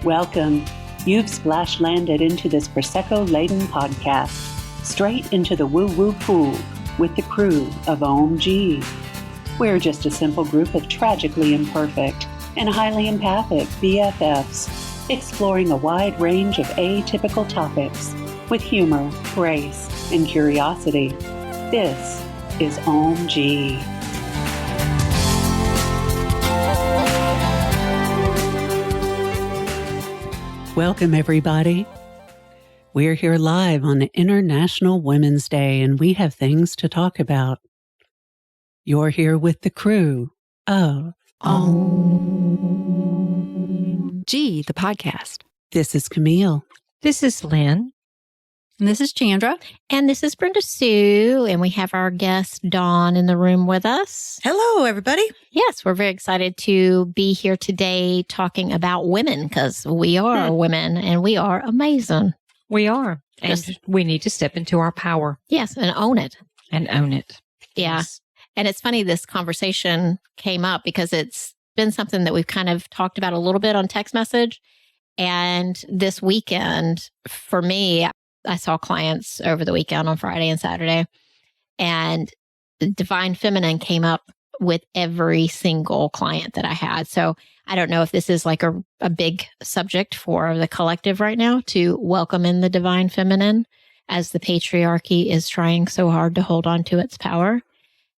Welcome. You've splash landed into this Prosecco-laden podcast, straight into the woo-woo pool with the crew of Ohm-g. We're just a simple group of tragically imperfect and highly empathic BFFs, exploring a wide range of atypical topics with humor, grace, and curiosity. This is Ohm-g. Welcome, everybody. We're here live on International Women's Day, and we have things to talk about. You're here with the crew of Ohm-g, the podcast. This is Camille. This is Lynn. And this is Chandra. And this is Brenda Sue. And we have our guest, Dawn, in the room with us. Hello, everybody. Yes, we're very excited to be here today talking about women because we are women and we are amazing. We are. And we need to step into our power. Yes, and own it. And own it. Yeah. Yes. And it's funny, this conversation came up because it's been something that we've kind of talked about a little bit on text message. And this weekend, for me, I saw clients over the weekend on Friday and Saturday, and the Divine Feminine came up with every single client that I had. So I don't know if this is like a big subject for the collective right now to welcome in the Divine Feminine as the patriarchy is trying so hard to hold on to its power.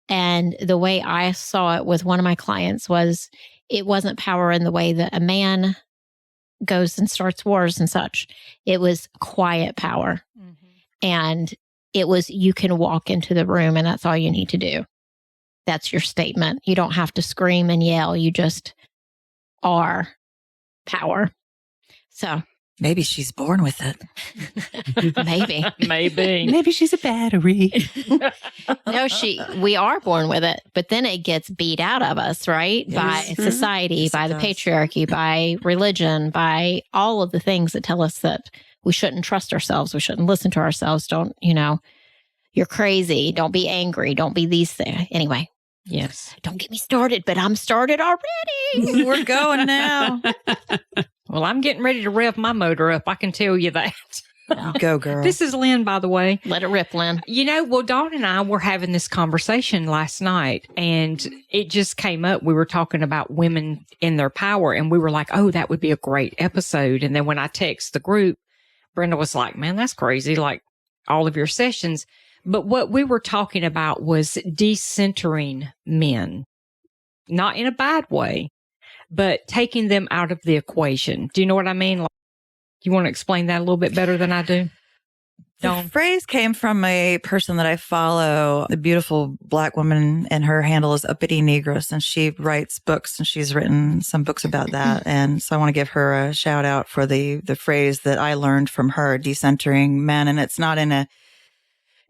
And the way I saw it with one of my clients was it wasn't power in the way that a man goes and starts wars and such. It was quiet power. Mm-hmm. And it was, you can walk into the room and that's all you need to do. That's your statement. You don't have to scream and yell. You just are power. So maybe she's born with it. Maybe. Maybe she's a battery. No, we are born with it, but then it gets beat out of us, right? Yes. By society, yes, by the patriarchy, by religion, by all of the things that tell us that we shouldn't trust ourselves. We shouldn't listen to ourselves. Don't, you're crazy. Don't be angry. Don't be these things. Anyway. Yes. Don't get me started, but I'm started already. We're going now. Well, I'm getting ready to rev my motor up. I can tell you that. Go, girl. This is Lynn, by the way. Let it rip, Lynn. Dawn and I were having this conversation last night, and it just came up. We were talking about women in their power, and we were like, oh, that would be a great episode. And then when I text the group, Brenda was like, man, that's crazy, like all of your sessions. But what we were talking about was decentering men, not in a bad way, but taking them out of the equation. Do you know what I mean? Like, you want to explain that a little bit better than I do? The phrase came from a person that I follow, a beautiful Black woman, and her handle is Uppity Negress, and she writes books, and she's written some books about that. And so I want to give her a shout out for the phrase that I learned from her, decentering men. And it's not in an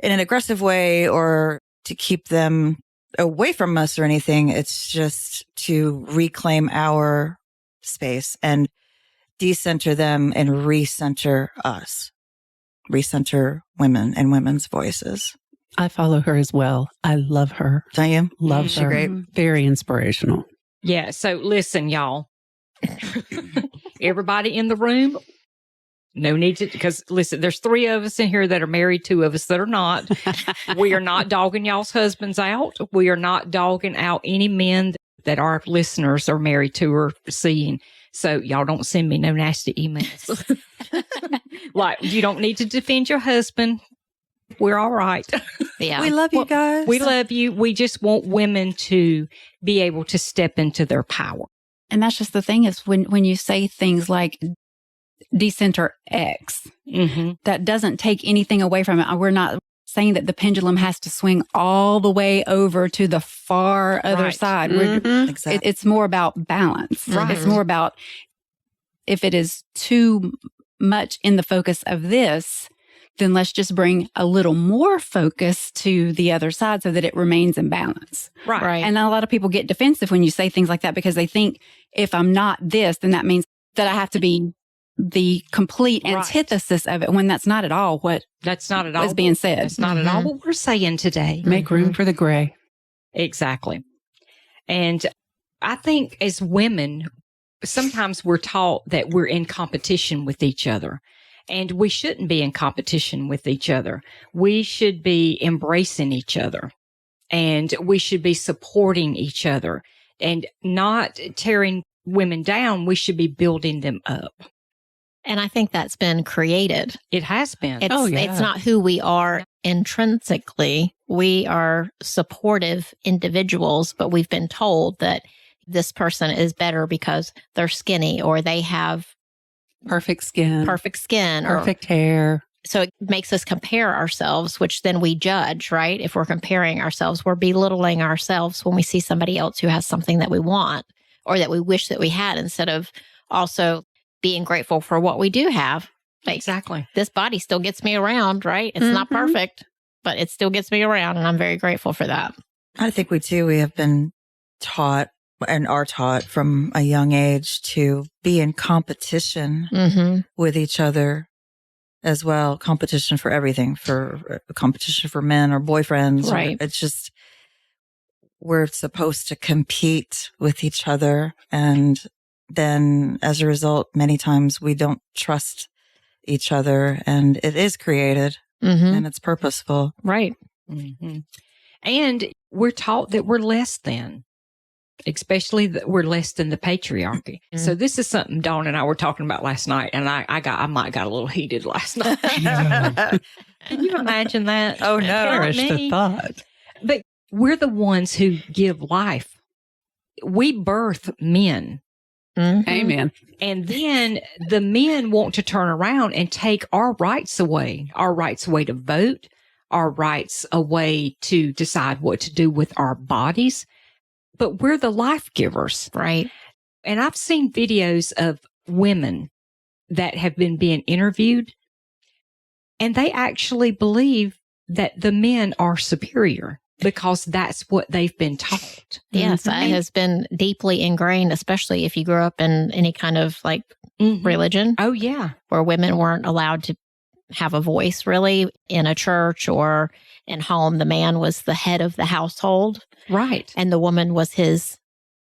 aggressive way or to keep them away from us or anything. It's just to reclaim our space and decenter them and recenter us, recenter women and women's voices. I follow her as well. I love her. Don't you? Love her. She's great. Very inspirational. Yeah. So listen, y'all, everybody in the room, no need to, because listen, there's 3 of us in here that are married, 2 of us that are not. We are not dogging y'all's husbands out. We are not dogging out any men that our listeners are married to or seeing. So y'all don't send me no nasty emails. Like, you don't need to defend your husband. We're all right. Yeah. We love you guys. We love you. We just want women to be able to step into their power. And that's just the thing is when you say things like decenter X, that doesn't take anything away from it. We're not saying that the pendulum has to swing all the way over to the far other side. Exactly. It's more about balance. Right. It's more about if it is too much in the focus of this, then let's just bring a little more focus to the other side so that it remains in balance. Right. And a lot of people get defensive when you say things like that because they think if I'm not this, then that means that I have to be the complete antithesis of it when that's not at all what that's not at all is being said. That's not at all what we're saying today. Make room for the gray. Exactly. And I think as women, sometimes we're taught that we're in competition with each other, and we shouldn't be in competition with each other. We should be embracing each other, and we should be supporting each other and not tearing women down. We should be building them up. And I think that's been created. It has been. It's not who we are intrinsically. We are supportive individuals, but we've been told that this person is better because they're skinny or they have perfect skin, perfect hair. So it makes us compare ourselves, which then we judge, right? If we're comparing ourselves, we're belittling ourselves when we see somebody else who has something that we want or that we wish that we had, instead of also being grateful for what we do have. Like, exactly. This body still gets me around, right? It's not perfect, but it still gets me around. And I'm very grateful for that. I think we have been taught and are taught from a young age to be in competition with each other as well. Competition for everything, for competition for men or boyfriends. Right. It's just, we're supposed to compete with each other. And then as a result, many times we don't trust each other, and it is created and it's purposeful. Right. And we're taught that we're less than. Especially that we're less than the patriarchy. So this is something Dawn and I were talking about last night, and I might got a little heated last night. Can you imagine that? Oh no, perish the thought. But we're the ones who give life. We birth men. Amen. And then the men want to turn around and take our rights away to vote, our rights away to decide what to do with our bodies. But we're the life givers. Right. And I've seen videos of women that have been being interviewed, and they actually believe that the men are superior because that's what they've been taught. Yes, that has been deeply ingrained, especially if you grew up in any kind of like religion. Oh, yeah. Where women weren't allowed to have a voice really in a church or in home. The man was the head of the household. Right. And the woman was his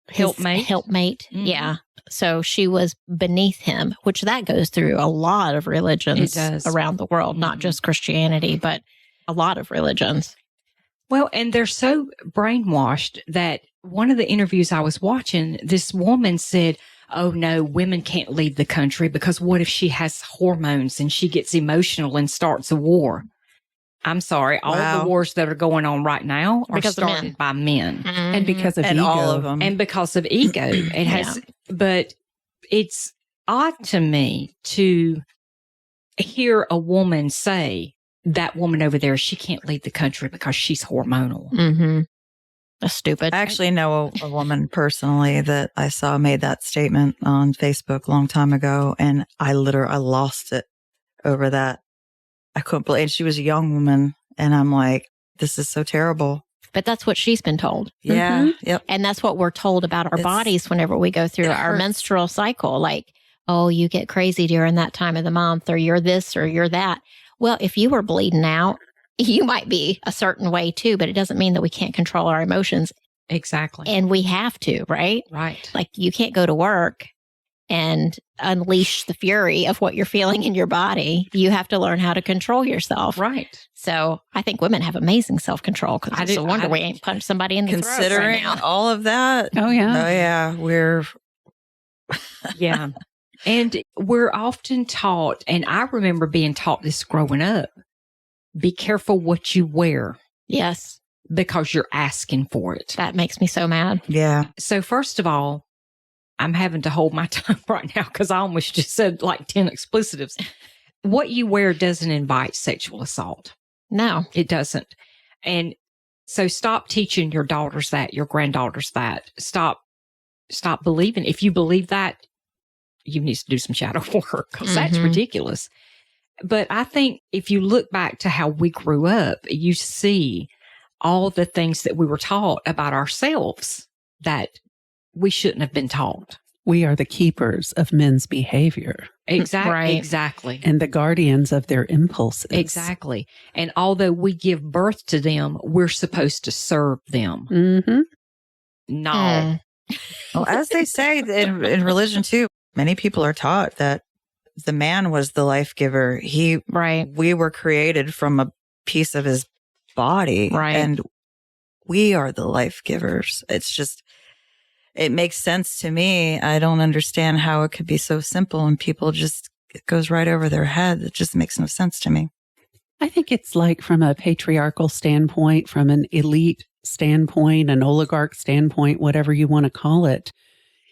helpmate. Yeah. So she was beneath him, which that goes through a lot of religions around the world, not just Christianity, but a lot of religions. Well, and they're so brainwashed that one of the interviews I was watching, this woman said, oh no, women can't leave the country because what if she has hormones and she gets emotional and starts a war? I'm sorry, all the wars that are going on right now are started by men. And because of ego. All of them. And because of ego. It has, but it's odd to me to hear a woman say, that woman over there, she can't leave the country because she's hormonal. That's stupid. I actually know a woman personally that I saw made that statement on Facebook a long time ago, and I lost it over that. I couldn't believe it. She was a young woman, and I'm like, this is so terrible. But that's what she's been told. Yeah. Yep. And that's what we're told about our bodies whenever we go through our menstrual cycle. Like, oh, you get crazy during that time of the month, or you're this or you're that. Well, if you were bleeding out, you might be a certain way too, but it doesn't mean that we can't control our emotions. Exactly. And we have to, right? Right. Like you can't go to work and unleash the fury of what you're feeling in your body. You have to learn how to control yourself. Right. So I think women have amazing self-control, because it's a wonder we ain't punched somebody in the throat considering right now. all of that. Oh yeah. Oh yeah. We're Yeah. And we're often taught, and I remember being taught this growing up, be careful what you wear. Yes. Because you're asking for it. That makes me so mad. Yeah. So first of all, I'm having to hold my tongue right now because I almost just said like 10 explicitives. What you wear doesn't invite sexual assault. No. It doesn't. And so stop teaching your daughters that, your granddaughters that. Stop believing. If you believe that, you need to do some shadow work, because that's ridiculous. But I think if you look back to how we grew up, you see all the things that we were taught about ourselves that we shouldn't have been taught. We are the keepers of men's behavior. Exactly. Right. Exactly. And the guardians of their impulses. Exactly. And although we give birth to them, we're supposed to serve them. Mm-hmm. No. Well, as they say in religion too, many people are taught that the man was the life giver. We were created from a piece of his body, right? And we are the life givers. It's just, it makes sense to me. I don't understand how it could be so simple and people just, it goes right over their head. It just makes no sense to me. I think it's like from a patriarchal standpoint, from an elite standpoint, an oligarch standpoint, whatever you want to call it.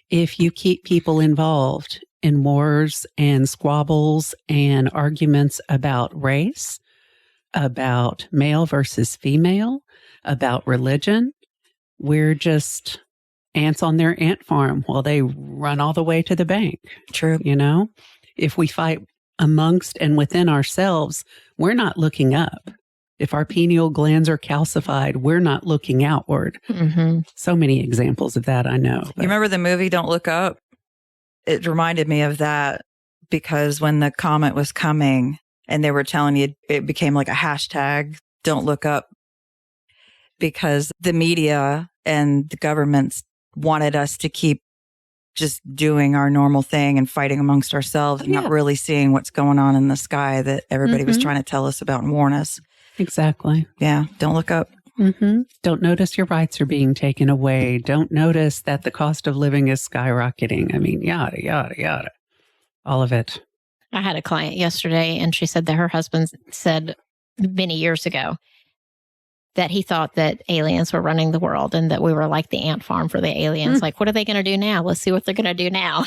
If you keep people involved in wars and squabbles and arguments about race, about male versus female, about religion, we're just ants on their ant farm while they run all the way to the bank. True. You know, if we fight amongst and within ourselves, we're not looking up. If our pineal glands are calcified, we're not looking outward. Mm-hmm. So many examples of that I know. You remember the movie Don't Look Up? It reminded me of that because when the comet was coming and they were telling you, it became like a hashtag, Don't Look Up, because the media and the governments wanted us to keep just doing our normal thing and fighting amongst ourselves and not really seeing what's going on in the sky that everybody was trying to tell us about and warn us. Exactly. Yeah. Don't look up. Mm-hmm. Don't notice your rights are being taken away. Don't notice that the cost of living is skyrocketing. I mean, yada, yada, yada. All of it. I had a client yesterday and she said that her husband said many years ago that he thought that aliens were running the world and that we were like the ant farm for the aliens. Like, what are they going to do now? Let's see what they're going to do now.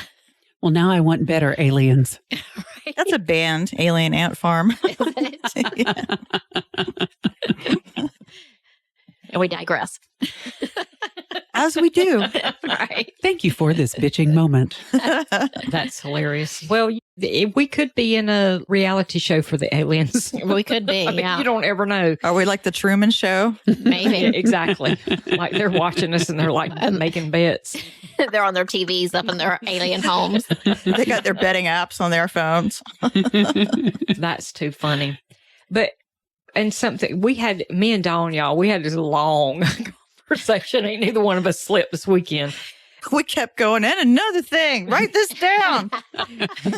Well, now I want better aliens. Right? That's a band, Alien Ant Farm. And we digress. As we do. Right. Thank you for this bitching moment. That's hilarious. Well, we could be in a reality show for the aliens. We could be, I mean, yeah. you don't ever know. Are we like the Truman Show? Maybe. Exactly. Like they're watching us and they're like making bets. They're on their TVs up in their alien homes. They got their betting apps on their phones. That's too funny. But, and something, me and Dawn, y'all, we had this long conversation. Ain't neither one of us slept this weekend. We kept going in. Another thing. Write this down.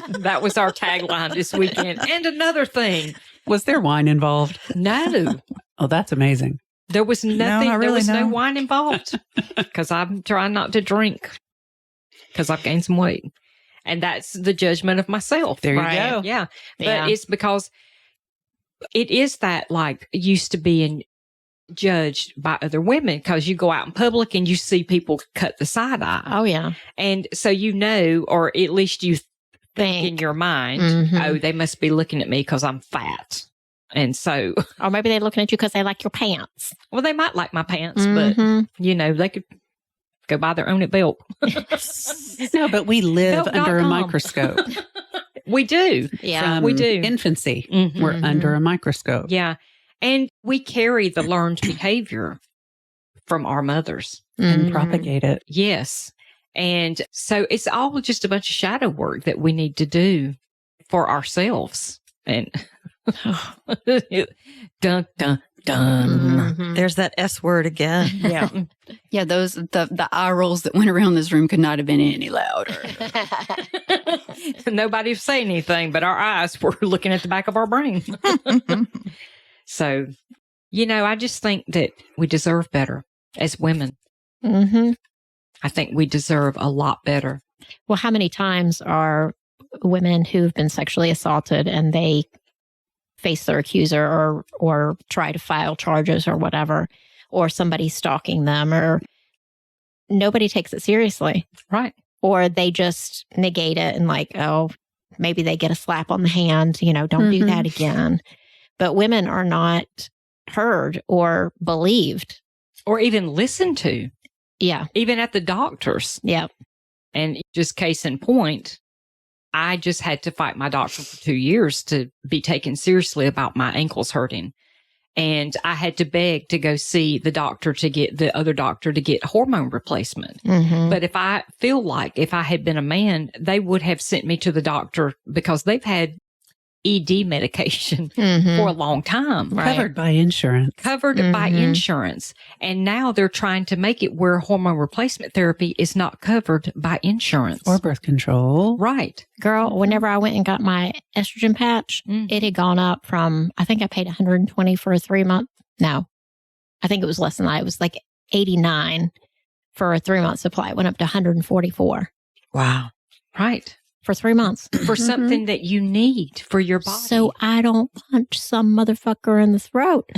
That was our tagline this weekend. And another thing. Was there wine involved? No. Oh, that's amazing. There was nothing. No, there was no no wine involved because I'm trying not to drink because I've gained some weight. And that's the judgment of myself. There you go. Yeah. But it's because it is that like used to being judged by other women because you go out in public and you see people cut the side eye. Oh, yeah. And so you know, or at least you think in your mind, oh, they must be looking at me because I'm fat. And so. Or maybe they're looking at you because they like your pants. Well, they might like my pants, but, you know, they could go buy their own at Belk. No, but we live under a Belk.com. microscope. We do. Yeah, we do. Infancy. We're under a microscope. Yeah. And we carry the learned behavior from our mothers and propagate it. Yes. And so it's all just a bunch of shadow work that we need to do for ourselves. And dun, dun, dun. There's that S word again. Yeah. Yeah, the eye rolls that went around this room could not have been any louder. Nobody was saying anything, but our eyes were looking at the back of our brain. So, you know, I just think that we deserve better as women. I think we deserve a lot better. Well, how many times are women who've been sexually assaulted and they face their accuser or try to file charges or whatever, or somebody stalking them, or nobody takes it seriously. Right. Or they just negate it and like, oh, maybe they get a slap on the hand, you know, don't do that again. But women are not heard or believed. Or even listened to. Yeah. Even at the doctor's. Yeah. And just case in point, I just had to fight my doctor for 2 years to be taken seriously about my ankles hurting. And I had to beg to go see the doctor to get the other doctor to get hormone replacement. But if I feel like if I had been a man, they would have sent me to the doctor because they've had ED medication for a long time. Covered by insurance. Covered by insurance. And now they're trying to make it where hormone replacement therapy is not covered by insurance. Or birth control. Right. Girl, whenever I went and got my estrogen patch, it had gone up from, I think I paid $120 for a 3-month. No, I think it was less than that. It was like $89 for a 3-month supply. It went up to $144. Wow. Right. For 3 months. For something that you need for your body. So I don't punch some motherfucker in the throat.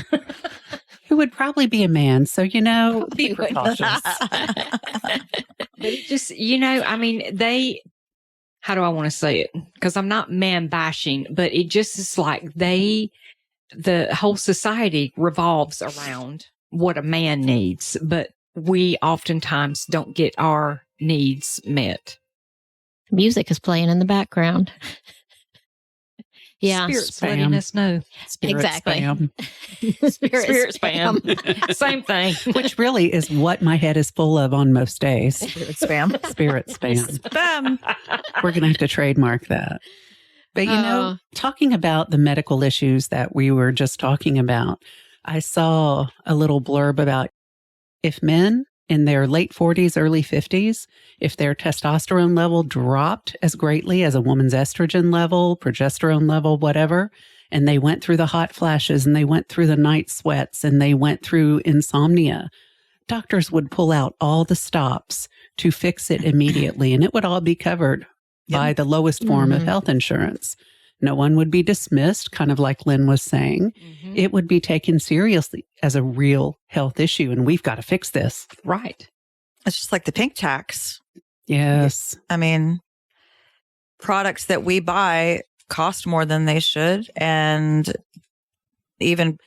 Who would probably be a man. So, be precautious. But it just, I mean, how do I want to say it? Because I'm not man bashing, but it just is like the whole society revolves around what a man needs, but we oftentimes don't get our needs met. Music is playing in the background. Yeah. Spirit's letting us know. Spirit exactly. spam. Spirit spam. Same thing. Which really is what my head is full of on most days. Spirit spam. Spirit spam. Spam. We're going to have to trademark that. But, talking about the medical issues that we were just talking about, I saw a little blurb about if men in their late 40s, early 50s, if their testosterone level dropped as greatly as a woman's estrogen level, progesterone level, whatever, and they went through the hot flashes and they went through the night sweats and they went through insomnia, doctors would pull out all the stops to fix it immediately, and it would all be covered by the lowest form of health insurance. No one would be dismissed, kind of like Lynn was saying. It would be taken seriously as a real health issue, and we've got to fix this. Right. It's just like the pink tax. Yes. I mean, products that we buy cost more than they should. And even,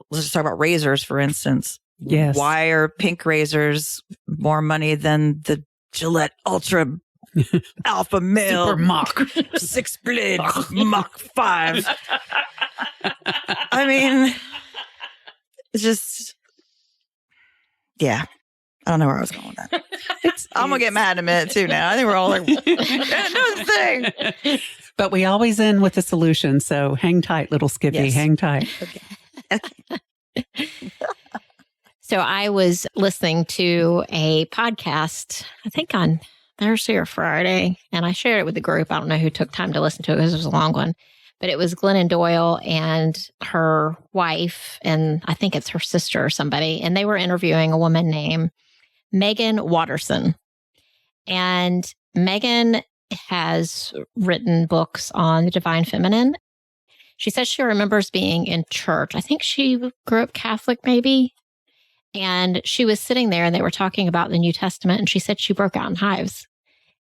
let's just talk about razors, for instance. Yes. Why are pink razors more money than the Gillette Ultra Alpha Male Super Mach 6 blade Mach 5? I mean, it's just, yeah. I don't know where I was going with that. I'm going to get mad in a minute too now. I think we're all like, another thing. But we always end with a solution. So hang tight, little Skippy. Yes. Hang tight. So I was listening to a podcast, I think on Thursday or Friday, and I shared it with the group. I don't know who took time to listen to it because it was a long one, but it was Glennon Doyle and her wife, and I think it's her sister or somebody, and they were interviewing a woman named Megan Watterson. And Megan has written books on the divine feminine. She says she remembers being in church. I think she grew up Catholic, maybe. And she was sitting there and they were talking about the New Testament. And she said she broke out in hives.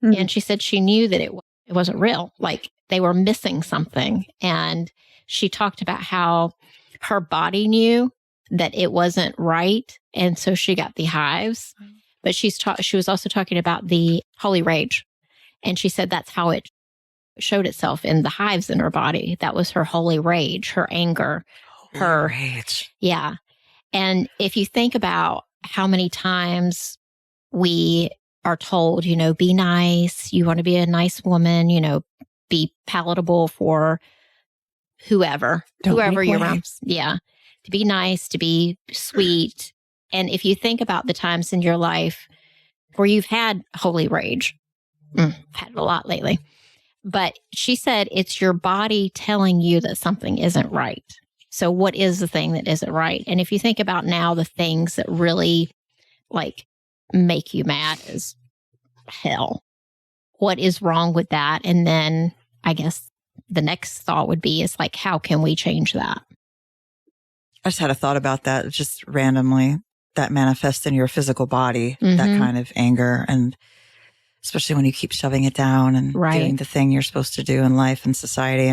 Mm-hmm. And she said she knew that it wasn't real. Like they were missing something. And she talked about how her body knew that it wasn't right. And so she got the hives. Mm-hmm. But she was also talking about the holy rage. And she said that's how it showed itself in the hives in her body. That was her holy rage, her anger, her rage. Yeah. And if you think about how many times we are told, be nice, you want to be a nice woman, be palatable for whoever you're around. Yeah. To be nice, to be sweet. And if you think about the times in your life where you've had holy rage, I've had it a lot lately, but she said it's your body telling you that something isn't right. So what is the thing that isn't right? And if you think about now, the things that really make you mad is hell. What is wrong with that? And then I guess the next thought would be is how can we change that? I just had a thought about that just randomly, that manifests in your physical body, that kind of anger. And especially when you keep shoving it down and doing the thing you're supposed to do in life and society.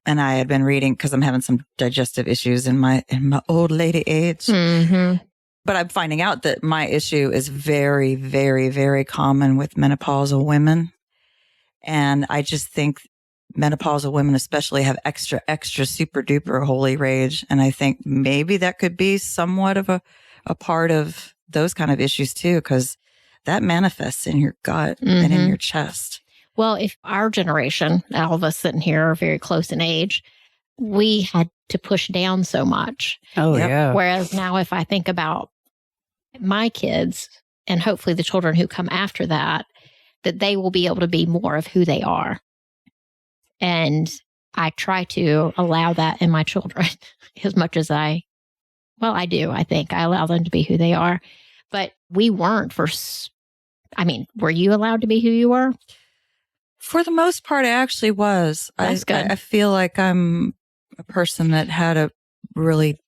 And I had been reading because I'm having some digestive issues in my old lady age. Mm-hmm. But I'm finding out that my issue is very, very, very common with menopausal women. And I just think menopausal women especially have extra super duper holy rage. And I think maybe that could be somewhat of a part of those kind of issues too, because that manifests in your gut and in your chest. Well, if our generation, all of us sitting here are very close in age, we had to push down so much. Oh, yeah. Whereas now, if I think about my kids and hopefully the children who come after that they will be able to be more of who they are. And I try to allow that in my children as much as I do. I think I allow them to be who they are. But we weren't were you allowed to be who you were? For the most part, I actually was. That's good. I feel like I'm a person that had I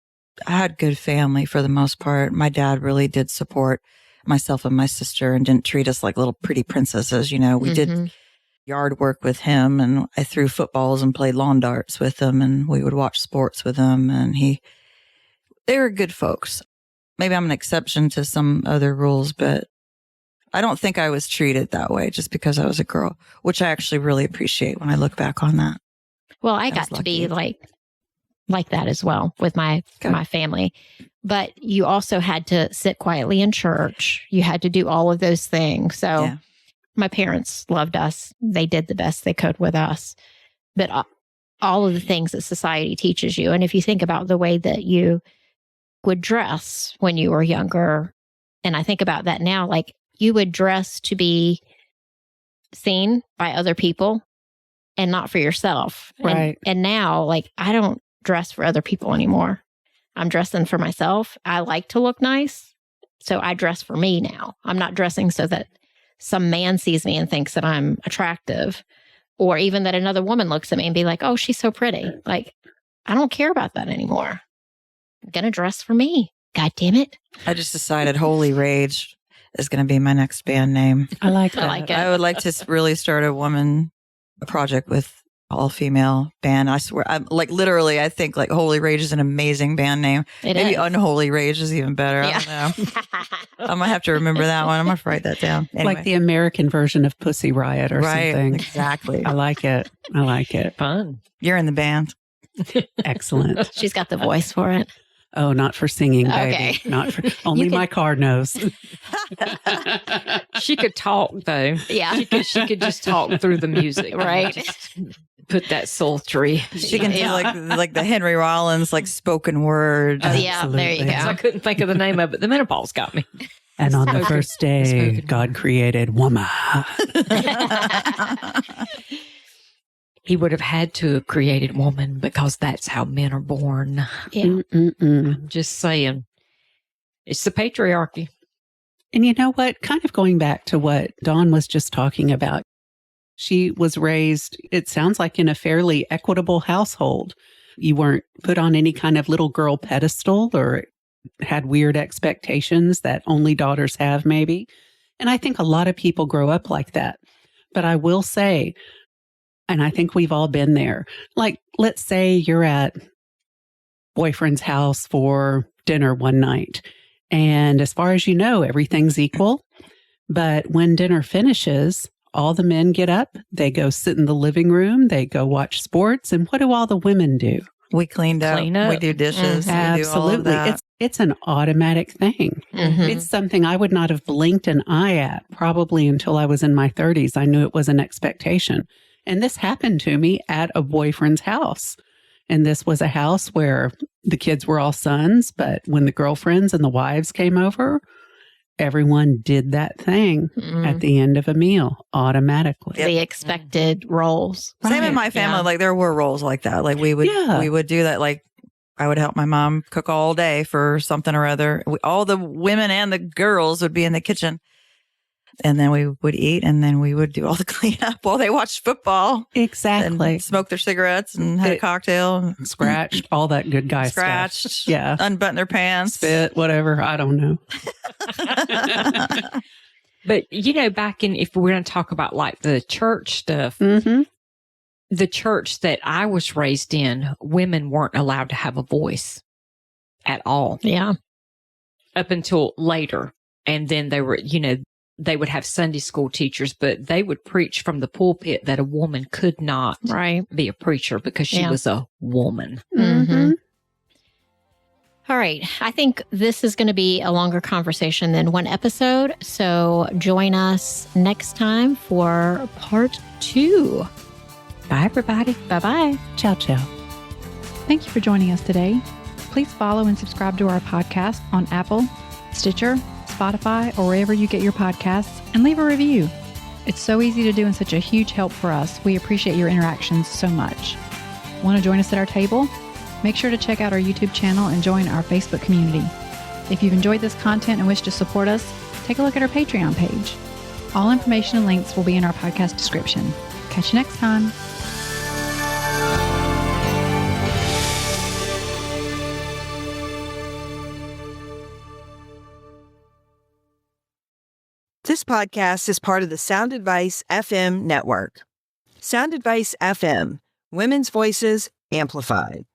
had good family for the most part. My dad really did support myself and my sister and didn't treat us like little pretty princesses. You know, we did yard work with him, and I threw footballs and played lawn darts with him, and we would watch sports with him. And they were good folks. Maybe I'm an exception to some other rules, but I don't think I was treated that way just because I was a girl, which I actually really appreciate when I look back on that. Well, I got to be like that as well with my family. But you also had to sit quietly in church. You had to do all of those things. So my parents loved us. They did the best they could with us. But all of the things that society teaches you. And if you think about the way that you would dress when you were younger, and I think about that now, like you would dress to be seen by other people and not for yourself. Right. And now, like, I don't dress for other people anymore. I'm dressing for myself. I like to look nice. So I dress for me now. I'm not dressing so that some man sees me and thinks that I'm attractive, or even that another woman looks at me and be like, oh, she's so pretty. Like, I don't care about that anymore. I'm going to dress for me. God damn it. I just decided Holy Rage is going to be my next band name. I like that. I like it. I would like to really start a project with all-female band. I swear, I'm like literally, I think like Holy Rage is an amazing band name. Maybe Unholy Rage is even better. I don't know. I'm gonna have to remember that one. I'm gonna have to write that down. Anyway. Like the American version of Pussy Riot or something. Exactly. I like it. Fun. You're in the band. Excellent. She's got the voice for it. Oh, not for singing, baby. Okay. Not for only my car knows. She could talk though. Yeah. She could just talk through the music. Right. Just put that sultry. She can do like the Henry Rollins like spoken word. Yeah, there you go. I couldn't think of the name of it. The menopause got me. And on the first day, God created woman. He would have had to have created woman because that's how men are born. Yeah. I'm just saying. It's the patriarchy. And you know what? Kind of going back to what Dawn was just talking about. She was raised, it sounds like, in a fairly equitable household. You weren't put on any kind of little girl pedestal or had weird expectations that only daughters have, maybe. And I think a lot of people grow up like that. But I will say, and I think we've all been there, like, let's say you're at boyfriend's house for dinner one night. And as far as you know, everything's equal. But when dinner finishes, all the men get up, they go sit in the living room, they go watch sports. And what do all the women do? We clean up. We do dishes. Absolutely. We do all of that. It's an automatic thing. Mm-hmm. It's something I would not have blinked an eye at probably until I was in my 30s. I knew it was an expectation. And this happened to me at a boyfriend's house. And this was a house where the kids were all sons, but when the girlfriends and the wives came over, everyone did that thing at the end of a meal automatically. The expected roles. Same in my family. Like there were roles like that. Like we would do that. Like I would help my mom cook all day for something or other. All the women and the girls would be in the kitchen. And then we would eat, and then we would do all the cleanup while they watched football. Exactly. And smoked their cigarettes and had a cocktail. Scratched, all that good guy Scratched, stuff. Yeah. Unbutton their pants. Spit, whatever. I don't know. But, back in, if we're going to talk about like the church stuff, the church that I was raised in, women weren't allowed to have a voice at all. Yeah. Up until later. And then they were, they would have Sunday school teachers, but they would preach from the pulpit that a woman could not be a preacher because she was a woman. Mm-hmm. All right. I think this is going to be a longer conversation than one episode. So join us next time for part 2. Bye, everybody. Bye-bye. Ciao, ciao. Thank you for joining us today. Please follow and subscribe to our podcast on Apple, Stitcher, Spotify, or wherever you get your podcasts, and leave a review. It's so easy to do and such a huge help for us. We appreciate your interactions so much. Want to join us at our table? Make sure to check out our YouTube channel and join our Facebook community. If you've enjoyed this content and wish to support us, take a look at our Patreon page. All information and links will be in our podcast description. Catch you next time. This podcast is part of the Sound Advice FM network. Sound Advice FM, women's voices amplified.